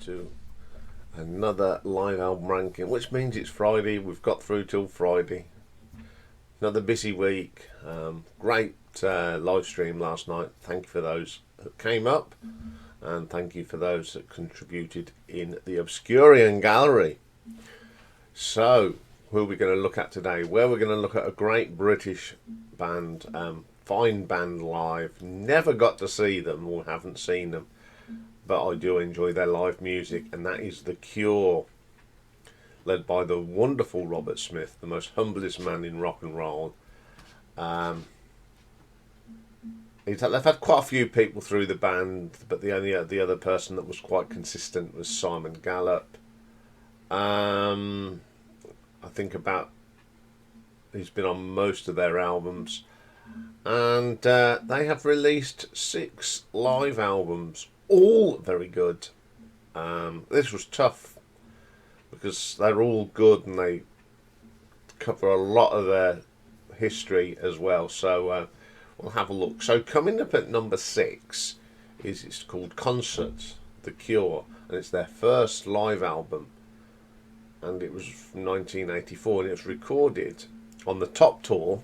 to another live album ranking, which means it's Friday. We've got through till Friday. Another busy week. Great live stream last night. Thank you for those that came up, and thank you for those that contributed in the Obscurian gallery. So, who are we going to look at today? Well, we're going to look at a great British band, fine band live. Never got to see them or haven't seen them, but I do enjoy their live music, and that is The Cure, led by the wonderful Robert Smith, the most humblest man in rock and roll. They've had quite a few people through the band, but the other person that was quite consistent was Simon Gallup. I think he's been on most of their albums, and they have released 6 live albums, all very good. This was tough because they're all good and they cover a lot of their history as well. So we'll have a look. So coming up at number 6 it's called Concert, The Cure, and it's their first live album, and it was from 1984, and it was recorded on the Top Tour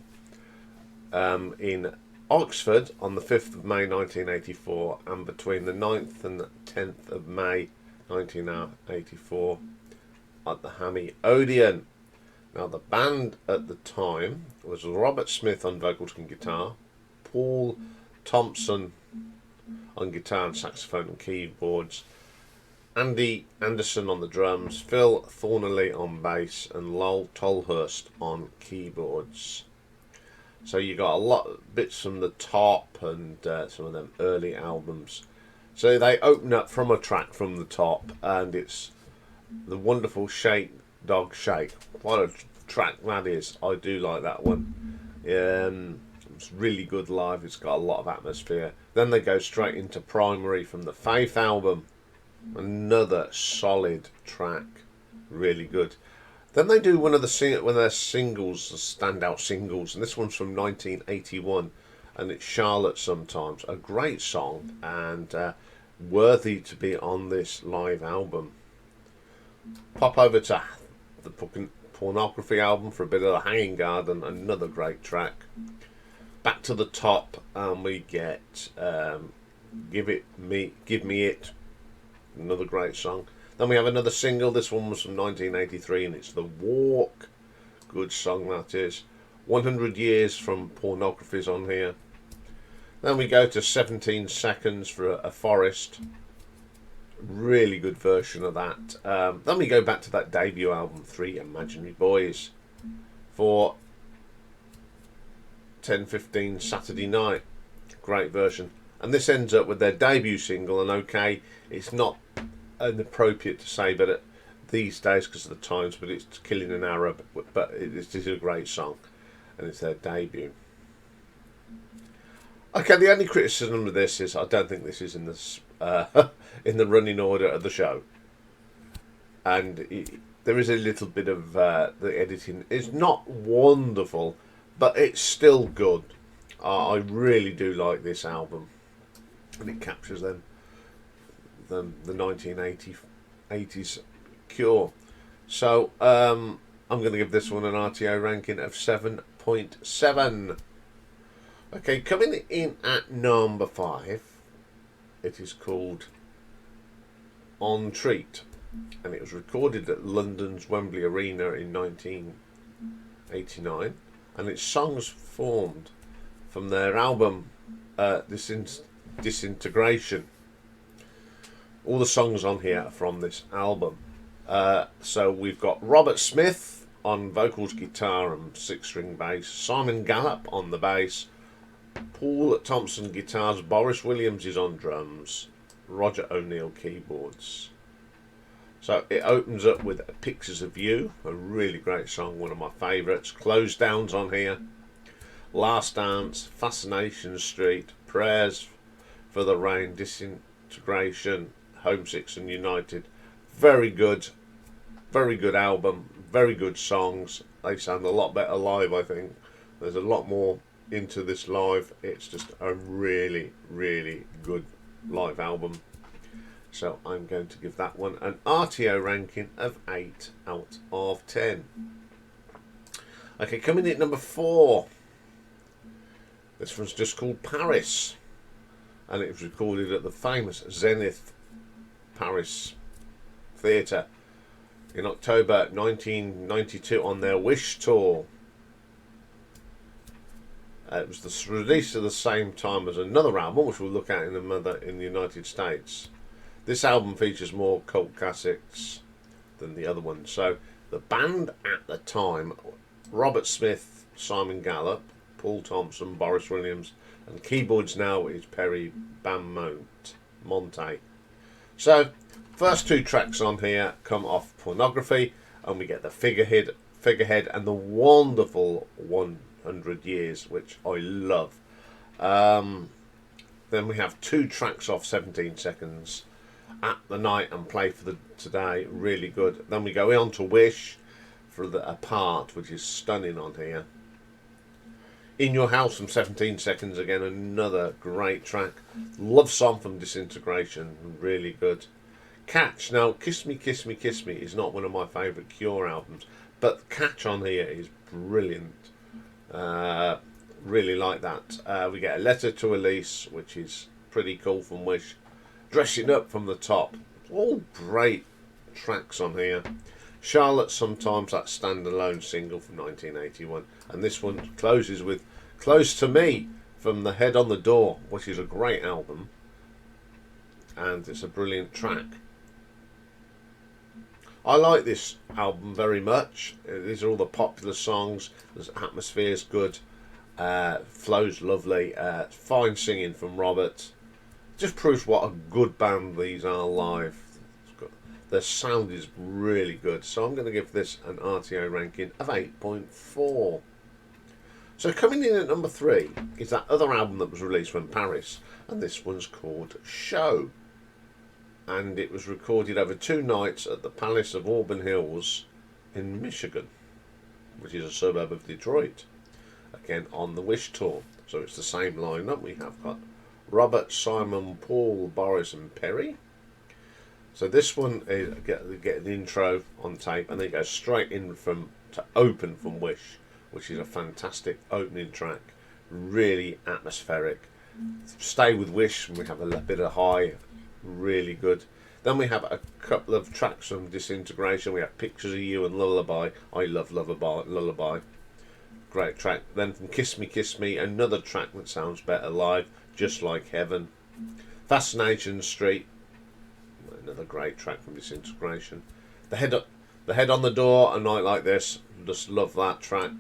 in Oxford on the 5th of May 1984, and between the 9th and the 10th of May 1984 at the Hammy Odeon. Now, the band at the time was Robert Smith on vocals and guitar, Paul Thompson on guitar and saxophone and keyboards, Andy Anderson on the drums, Phil Thornley on bass, and Lowell Tolhurst on keyboards. So you got a lot of bits from the Top and some of them early albums. So they open up from a track from the Top, and it's the wonderful Shake Dog Shake. What a track that is. I do like that one. It's really good live. It's got a lot of atmosphere. Then they go straight into Primary from the Faith album. Another solid track. Really good. Then they do one of their singles, the standout singles, and this one's from 1981, and it's Charlotte Sometimes. A great song, and worthy to be on this live album. Pop over to the Pornography album for a bit of The Hanging Garden, another great track. Back to the Top, and we get Give Me It, another great song. Then we have another single. This one was from 1983, and it's The Walk. Good song that is. 100 Years from Pornography's on here. Then we go to 17 Seconds for a Forest. Really good version of that. Then we go back to that debut album, 3 Imaginary Boys, for 10:15 Saturday Night. Great version. And this ends up with their debut single, and okay, it's not inappropriate to say, but these days because of the times, but it's Killing an Arab, but it is a great song, and it's their debut. Okay, the only criticism of this is I don't think this is in this in the running order of the show, and there is a little bit of the editing is not wonderful, but it's still good. I really do like this album, and it captures the 1980s Cure. So I'm going to give this one an RTO ranking of 7.7. Okay, coming in at number 5, it is called Entreat, and it was recorded at London's Wembley Arena in 1989, and its songs formed from their album Disintegration. All the songs on here are from this album. So we've got Robert Smith on vocals, guitar and 6-string bass, Simon Gallup on the bass, Paul Thompson guitars, Boris Williams is on drums, Roger O'Neill keyboards. So it opens up with Pictures of You, a really great song, one of my favourites. Close Down's on here, Last Dance, Fascination Street, Prayers for the Rain, Disintegration, Homesick and United. Very good album, very good songs. They sound a lot better live, I think. There's a lot more into this live. It's just a really, really good live album. So I'm going to give that one an RTO ranking of 8 out of 10. Okay, coming in at number 4. This one's just called Paris, and it was recorded at the famous Zenith Paris Theatre in October 1992 on their Wish tour. It was the release at the same time as another album, which we'll look at in the United States. This album features more cult classics than the other one. So the band at the time: Robert Smith, Simon Gallup, Paul Thompson, Boris Williams, and keyboards now is Perry Monte. So first 2 tracks on here come off Pornography, and we get the Figurehead and the wonderful 100 Years, which I love. Then we have 2 tracks off 17 Seconds, At the Night and Play for the Today, really good. Then we go on to Wish for the Apart, which is stunning on here. In Your House from 17 Seconds, again another great track. Love Song from Disintegration, really good. Catch, now Kiss Me Kiss Me Kiss Me is not one of my favourite Cure albums, but Catch on here is brilliant. Really like that. We get A Letter to Elise, which is pretty cool, from Wish. Dressing Up from The Top, all great tracks on here. Charlotte Sometimes, that standalone single from 1981, and this one closes with Close to Me from The Head on the Door, which is a great album, and it's a brilliant track. I like this album very much. These are all the popular songs. The atmosphere's good, flow's lovely, fine singing from Robert. Just proves what a good band these are live. Their sound is really good, so I'm going to give this an RTO ranking of 8.4. So coming in at number 3 is that other album that was released when Paris, and this one's called Show, and it was recorded over 2 nights at the Palace of Auburn Hills in Michigan, which is a suburb of Detroit, again on the Wish tour. So it's the same lineup. We have got Robert, Simon, Paul, Boris and Perry. So this one is get an intro on tape, and then it goes straight in to open from Wish, which is a fantastic opening track, really atmospheric. Stay with Wish, and we have a bit of High, really good. Then we have a couple of tracks from Disintegration. We have Pictures of You and Lullaby. I love Lullaby, great track. Then from Kiss Me, another track that sounds better live, Just Like Heaven. Fascination Street, another great track from Disintegration. The Head on the Door, A Night Like This, just love that track.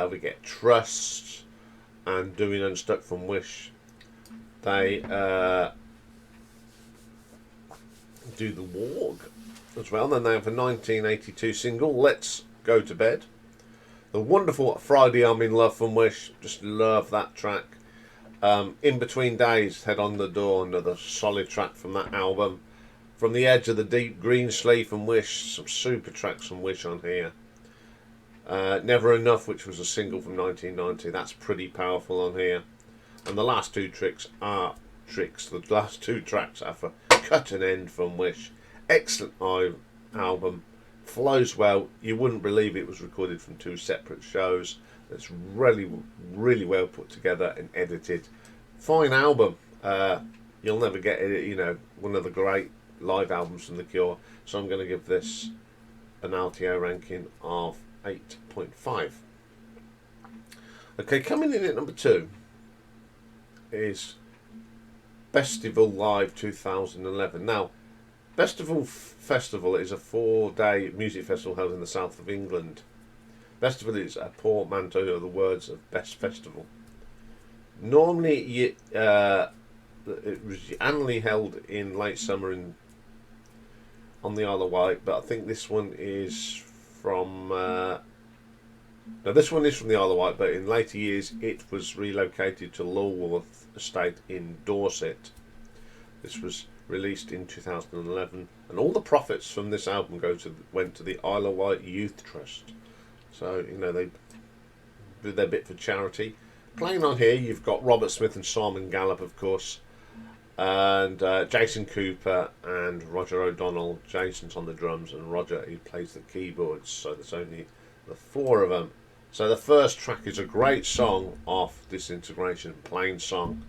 We get Trust and Doing Unstuck from Wish. They do The Walk as well. Then they have a 1982 single, Let's Go to Bed. The wonderful Friday I'm in Love from Wish, just love that track. In Between Days, Head on the Door, another solid track from that album. From the Edge of the Deep, Green Sleeve from Wish, some super tracks from Wish on here. Never Enough, which was a single from 1990, that's pretty powerful on here. And the last 2 tracks are for Cut and End from Wish. Excellent album, flows well. You wouldn't believe it was recorded from 2 separate shows. It's really, really well put together and edited. Fine album. You'll never get it, one of the great live albums from The Cure. So I'm going to give this an RTO ranking of 8.5. Okay, coming in at number 2 is Bestival Live 2011. Now, Bestival Festival is a 4-day music festival held in the south of England. Bestival is a portmanteau of the words of Best Festival. Normally, it was annually held in late summer on the Isle of Wight, but I think this one is from... this one is from the Isle of Wight, but in later years it was relocated to Lulworth Estate in Dorset. This was released in 2011, and all the profits from this album went to the Isle of Wight Youth Trust. So, they did their bit for charity. Playing on here, you've got Robert Smith and Simon Gallup, of course. and Jason Cooper and Roger O'Donnell. Jason's on the drums and Roger, he plays the keyboards, so there's only the four of them. So the first track is a great song off Disintegration, plain song.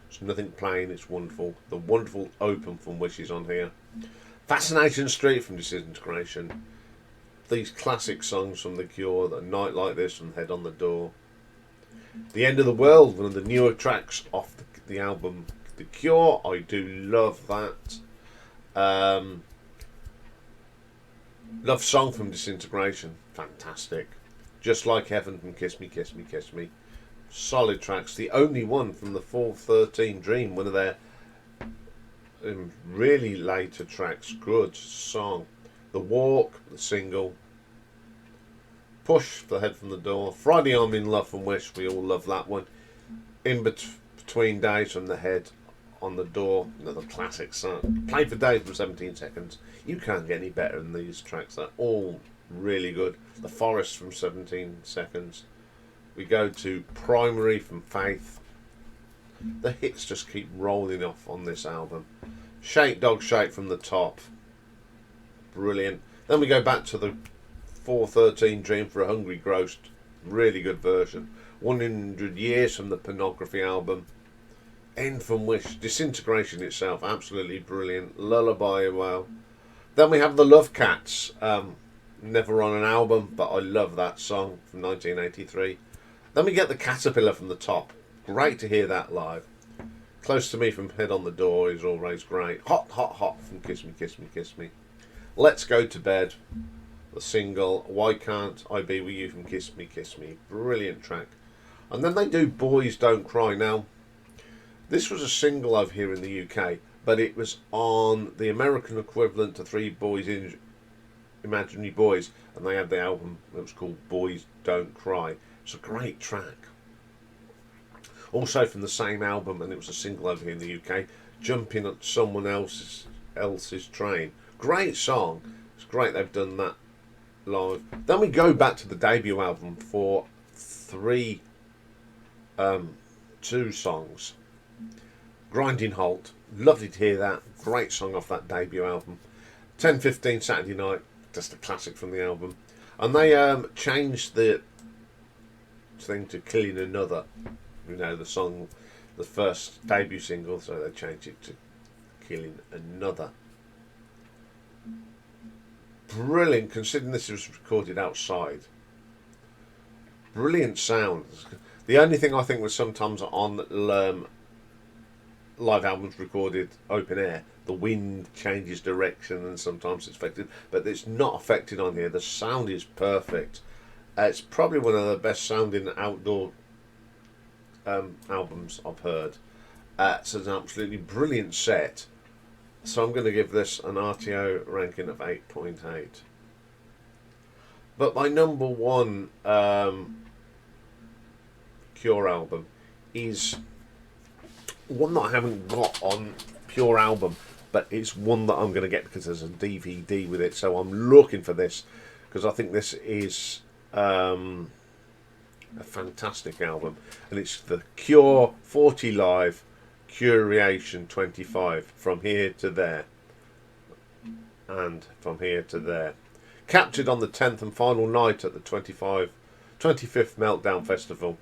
It's nothing plain, it's wonderful. The wonderful Open from Wishes on here. Fascination Street from Disintegration. These classic songs from The Cure, A Night Like This from Head on the Door. The End of the World, one of the newer tracks off the album The Cure. I do love that. Love Song from Disintegration, fantastic. Just Like Heaven from Kiss Me, Kiss Me, Kiss Me. Solid tracks. The Only One from the 413 Dream, one of their really later tracks. Good song. The Walk, the single. Push for Head from the Door. Friday I'm in Love from Wish, we all love that one. In Between Days from the Head on the Door, another classic song. Play for Days from 17 Seconds. You can't get any better than these tracks. They're all really good. The Forest from 17 Seconds. We go to Primary from Faith. The hits just keep rolling off on this album. Shake Dog Shake from the Top. Brilliant. Then we go back to the 413 Dream for a Hungry Ghost. Really good version. 100 Years from the Pornography album. End from Wish. Disintegration itself, absolutely brilliant. Lullaby, well. Then we have the Love Cats. Never on an album, but I love that song from 1983. Then we get the Caterpillar from the Top. Great to hear that live. Close to Me from Head on the Door is always great. Hot, Hot, Hot from Kiss Me, Kiss Me, Kiss Me. Let's Go to Bed, the single. Why Can't I Be With You from Kiss Me, Kiss Me. Brilliant track. And then they do Boys Don't Cry. Now, this was a single over here in the UK, but it was on the American equivalent to Three Boys in Imaginary Boys, and they had the album that was called Boys Don't Cry. It's a great track. Also from the same album, and it was a single over here in the UK, Jumping on Someone Else's Train. Great song. It's great they've done that live. Then we go back to the debut album for two songs. Grinding Halt. Lovely to hear that. Great song off that debut album. 10:15 Saturday Night. Just a classic from the album. And they changed the thing to Killing Another. You know, the song, the first debut single, so they changed it to Killing Another. Brilliant, considering this was recorded outside. Brilliant sound. The only thing I think was sometimes on live albums recorded open air, the wind changes direction and sometimes it's affected, but it's not affected on here. The sound is perfect. It's probably one of the best sounding outdoor albums I've heard. It's an absolutely brilliant set. So I'm going to give this an RTO ranking of 8.8. But my number one Cure album is one that I haven't got on Pure album, but it's one that I'm going to get because there's a DVD with it. So I'm looking for this because I think this is a fantastic album, and it's the Cure 40 Live Curætion 25, From Here to There and From Here to There, captured on the 10th and final night at the 25th Meltdown Festival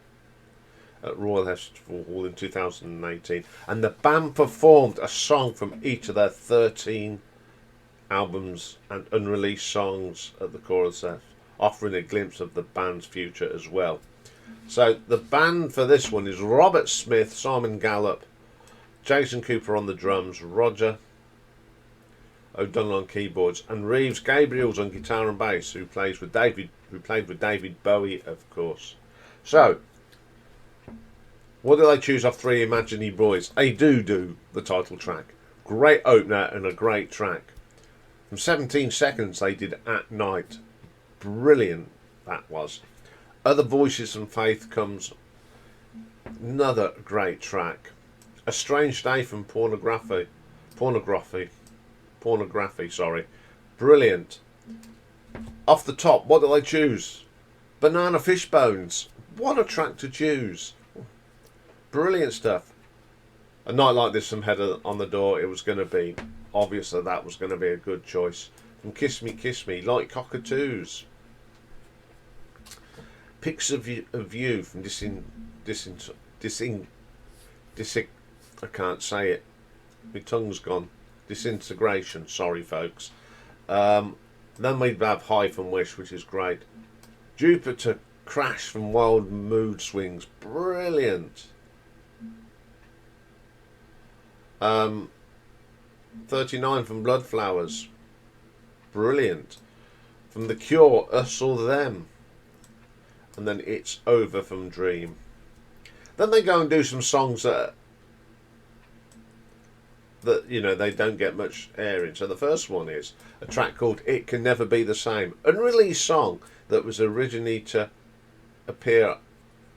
at Royal Festival Hall in 2018, and the band performed a song from each of their 13 albums and unreleased songs at the chorus, offering a glimpse of the band's future as well. So the band for this one is Robert Smith, Simon Gallup, Jason Cooper on the drums, Roger O'Donnell on keyboards, and Reeves Gabriels on guitar and bass, who played with David Bowie, of course. So, what do they choose off Three Imaginary Boys? They do the title track. Great opener and a great track. From 17 Seconds they did At Night. Brilliant that was. Other Voices and Faith comes. Another great track. A Strange Day from Pornography, sorry. Brilliant. Off the Top, what do they choose? Banana Fishbones. What a track to choose. Brilliant stuff. A night like this from Head on the Door, it was going to be obvious that that was going to be a good choice. From Kiss Me, Like Cockatoos. Pics of You from I can't say it. My tongue's gone. Disintegration. Sorry, folks. Then we'd have High from Wish, which is great. Jupiter Crash from Wild Mood Swings. Brilliant. 39 from Bloodflowers. Brilliant. From The Cure, Us or Them. And then It's Over from Dream. Then they go and do some songs that you know, they don't get much airing. So the first one is a track called It Can Never Be the Same, unreleased song that was originally to appear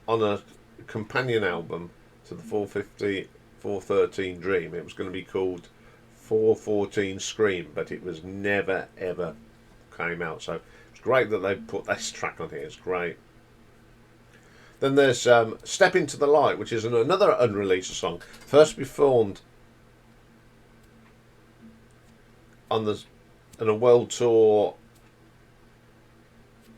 on a companion album to the 413 Dream. It was going to be called 414 Scream, but it was never ever came out. So it's great that they put this track on here. It's great. Then there's Step Into the Light, which is another unreleased song, first performed on a world tour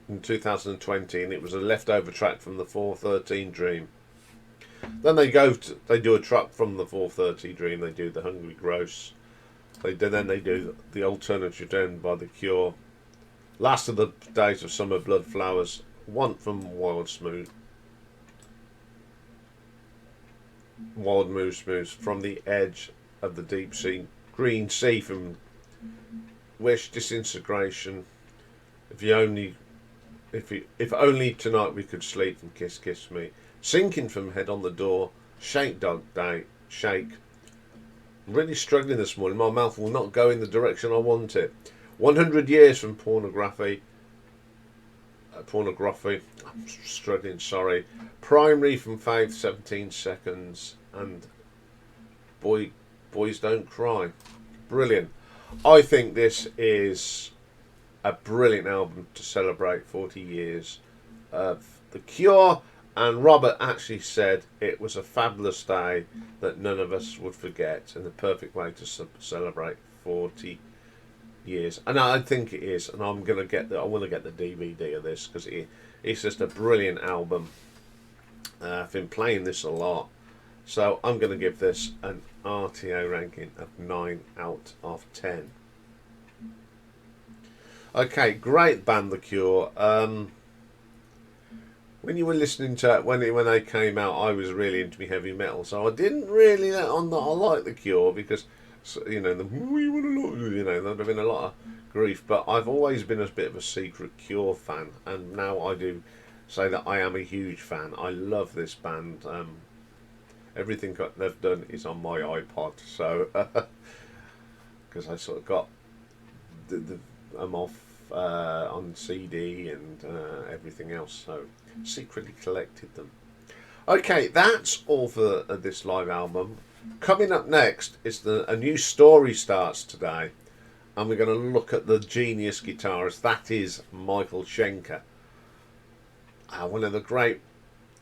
in 2020, and it was a leftover track from the 413 Dream. Then they do a track from the 430 Dream. They do the Hungry Gross. They do the Alternative End by The Cure. Last of the Days of Summer, Bloodflowers. Want from Wild Moose Smooth. From the Edge of the Deep Sea, Green Sea from Wish, Disintegration. If only tonight we could sleep from Kiss Me. Sinking from Head on the Door. Shake Dog Day. Shake. I'm really struggling this morning. My mouth will not go in the direction I want it. 100 Years from Pornography. I'm struggling, sorry. Primary from Faith, 17 Seconds. And Boys Don't Cry. Brilliant. I think this is a brilliant album to celebrate 40 years of The Cure, and Robert actually said it was a fabulous day that none of us would forget, and the perfect way to celebrate 40 years. And I think it is, and I want to get the DVD of this because it's just a brilliant album. I've been playing this a lot, so I'm going to give this an RTO ranking of 9 out of 10. Okay, great band, The Cure. When you were listening to when they came out, I was really into heavy metal, so I didn't really let on that I like The Cure because, you know, there'd have been a lot of grief. But I've always been a bit of a secret Cure fan, and now I do say that I am a huge fan. I love this band. Everything they've done is on my iPod, so because I sort of got I'm off on CD and everything else, so secretly collected them. Okay, that's all for this live album. Coming up next is a new story starts today, and we're going to look at the genius guitarist that is Michael Schenker, one of the great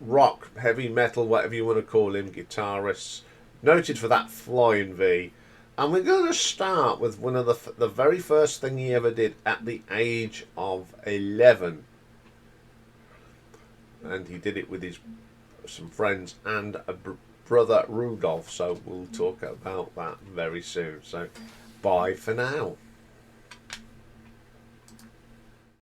rock, heavy metal, whatever you want to call him, guitarists, noted for that flying V. And we're going to start with one of the very first thing he ever did at the age of 11. And he did it with some friends and a brother Rudolph. So we'll talk about that very soon. So bye for now.